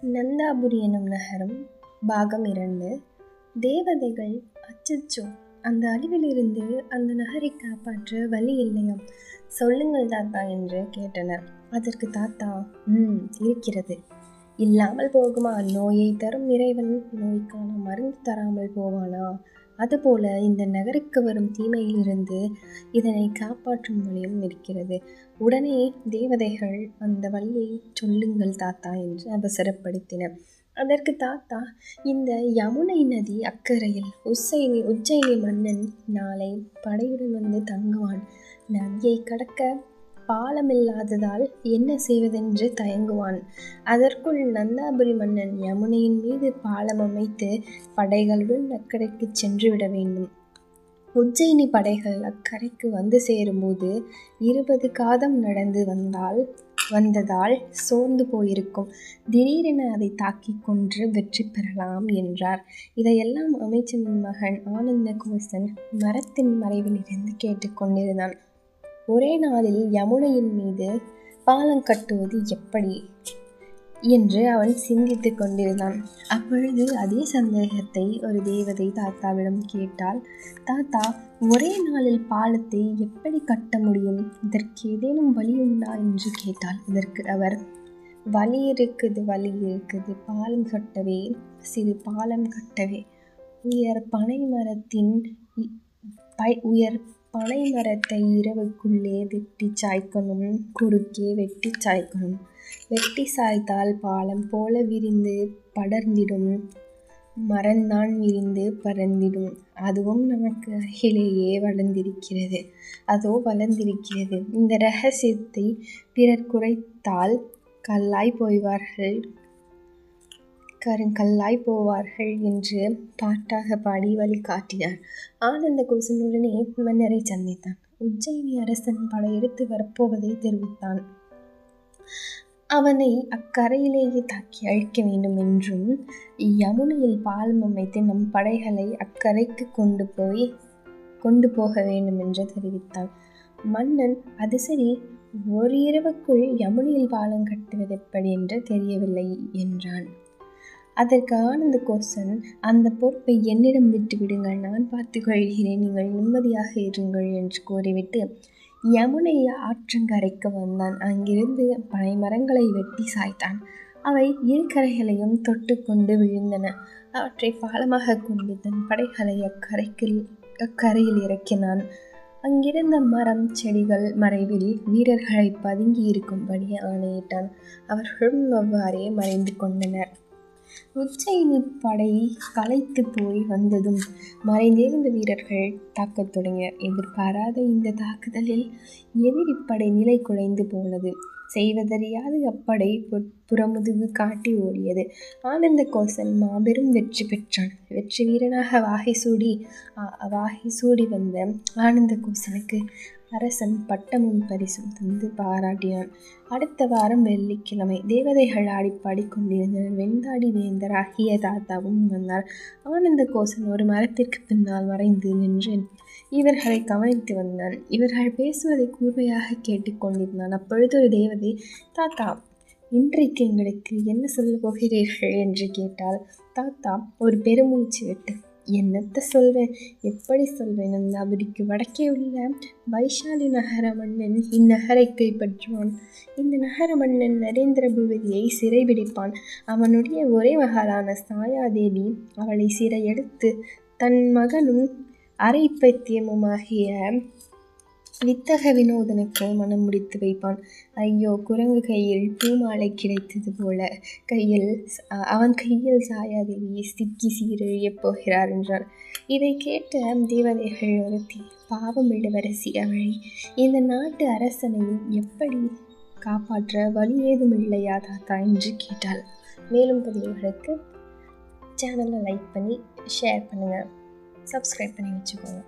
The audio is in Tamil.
நந்தாபுரி எனும் நகரம் பாகம் 2. தேவதைகள் அச்சச்சோ, அந்த அழிவிலிருந்து அந்த நகரை காப்பாற்ற வழி இல்லையாம், சொல்லுங்கள் தாத்தா என்று கேட்டனர். அதற்கு தாத்தா, இருக்கிறது. இல்லாமல் போகுமா? நோயை தரும் இறைவன் நோய்க்கான மருந்து தராமல் போவானா? அதுபோல இந்த நகருக்கு வரும் தீமையிலிருந்து இதனை காப்பாற்றும் வழியும் இருக்கிறது. உடனே தேவதைகள் அந்த வழியை சொல்லுங்கள் தாத்தா என்று அவசரப்படுத்தினர். அதற்கு தாத்தா, இந்த யமுனை நதி அக்கறையில் உஜ்ஜயினி மன்னன் நாளை படையுடன் வந்து தங்குவான். நதியை கடக்க பாலமில்லாததால் என்ன செய்வதென்று தயங்குவான். அதற்குள் நந்தாபுரி மன்னன் யமுனையின் மீது பாலம் அமைத்து படைகளுடன் அக்கறைக்கு சென்று விட வேண்டும். உஜ்ஜயினி படைகள் அக்கறைக்கு வந்து சேரும்போது 20 காதம் நடந்து வந்ததால் சோர்ந்து போயிருக்கும். திடீரென அதை தாக்கி கொன்று வெற்றி பெறலாம் என்றார். இதையெல்லாம் அமைச்சனின் மகன் ஆனந்த கோசன் மரத்தின் மறைவிலிருந்து கேட்டுக்கொண்டிருந்தான். ஒரே நாளில் யமுனையின் மீது பாலம் கட்டுவது எப்படி என்று அவன் சிந்தித்து கொண்டிருந்தான். அப்பொழுது அதே சந்தேகத்தை ஒரு தேவதை தாத்தாவிடம் கேட்டாள். தாத்தா, ஒரே நாளில் பாலத்தை எப்படி கட்ட முடியும்? இதற்கு ஏதேனும் வழி உண்டா என்று கேட்டாள். இதற்கு அவர், வழி இருக்குது. பாலம் கட்டவே, சிறு பாலம் கட்டவே உயர் பனை மரத்தை இரவுக்குள்ளே வெட்டி சாய்க்கணும். குறுக்கே வெட்டி சாய்க்கணும். வெட்டி சாய்த்தால் பாலம் போல விரிந்து படர்ந்திடும். மரந்தான் விரிந்து பறந்திடும். அதுவும் நமக்கு அருகிலேயே வளர்ந்திருக்கிறது. இந்த ரகசியத்தை பிறர் குறைத்தால் கருங்கல்லாய் போவார்கள் என்று பாட்டாக பாடி வழிகாட்டினார். ஆனந்த கோசனுடனே மன்னரை சந்தித்தான். உஜ்ஜயினி அரசன் படையெடுத்து வரப்போவதை தெரிவித்தான். அவனை அக்கரையிலேயே தாக்கி அழிக்க வேண்டும் என்றும் யமுனையில் பாலம் அமைத்து நம் படைகளை அக்கரைக்கு கொண்டு போக வேண்டும் என்று தெரிவித்தான். மன்னன், அது சரி, ஒரு இரவுக்குள் யமுனையில் பாலம் கட்டுவது எப்படி என்று தெரியவில்லை என்றான். அதற்கு ஆனந்த கோசன், அந்த பொறுப்பை என்னிடம் விட்டு விடுங்கள், நான் பார்த்து கொள்கிறேன், நீங்கள் நிம்மதியாக இருங்கள் என்று கூறிவிட்டு யமுனை ஆற்றங்கரைக்கு வந்தான். அங்கிருந்து பனை மரங்களை வெட்டி சாய்த்தான். அவை இரு கரைகளையும் தொட்டு கொண்டு விழுந்தன. அவற்றை பாலமாக கொண்டு தன் படைகளை அக்கரையில் இறக்கினான். அங்கிருந்த மரம் செடிகள் மறைவில் வீரர்களை பதுங்கி இருக்கும்படி ஆணையிட்டான். அவர்களும் அவ்வாறே மறைந்து கொண்டனர். உஜ்ஜயினி படை களைத்து போய் வந்ததும் மறைந்திருந்த வீரர்கள் தாக்கத் தொடங்கினர். எதிர்பாராத இந்த தாக்குதலில் எதிரிப்படை நிலை குலைந்து போனது. செய்வதறியாது அப்படை புறமுதுகு காட்டி ஓடியது. ஆனந்த கோசன் மாபெரும் வெற்றி பெற்றான். வெற்றி வீரனாக வாகை சூடி வந்த ஆனந்த கோசனுக்கு அரசன் பட்டமும் பரிசும் தந்து பாராட்டினான். அடுத்த வாரம் வெள்ளிக்கிழமை தேவதைகள் ஆடிப்பாடி கொண்டிருந்தனர். வெண்தாடி வேந்தர் ஆகிய தாத்தாவும் வந்தார். ஆனந்த கோசன் ஒரு மரத்திற்கு பின்னால் மறைந்து நின்று இவர்களை கவனித்து வந்தான். இவர்கள் பேசுவதை கூர்மையாக கேட்டுக்கொண்டிருந்தான். அப்பொழுது ஒரு தேவதை, தாத்தா, இன்றைக்கு எங்களுக்கு என்ன சொல்ல போகிறீர்கள் என்று கேட்டாள். தாத்தா ஒரு பெருமூச்சு விட்டு, என்னத்த சொல்வேன், எப்படி சொல்வேன், நந்தாபுரிக்கு வடக்கே உள்ள வைஷாலி நகர மன்னன் இந்நகரை கைப்பற்றுவான். இந்த நகர மன்னன் நரேந்திர பூபதியை சிறைபிடிப்பான். அவனுடைய ஒரே மகளான சாயாதேவி அவளை சிறையெடுத்து தன் மகனும் அரை பைத்தியமுமாகிய வித்தக வினோதனுக்கு மனம் முடித்து வைப்பான். ஐயோ, குரங்கு கையில் பூமாலை கிடைத்தது போல அவன் கையில் சாயாதேவி சிக்கி சீரழியப் போகிறார் என்றார். இதை கேட்ட தேவதைகள் ஒருத்தி, பாவம் இளவரசி, அவளை இந்த நாட்டு அரசனையும் எப்படி காப்பாற்ற வழி ஏதும் இல்லையா தாத்தா என்று கேட்டாள். மேலும் பதிவுகளுக்கு சேனலை லைக் பண்ணி ஷேர் பண்ணுங்கள், சப்ஸ்கிரைப் பண்ணி வச்சுக்கோங்க.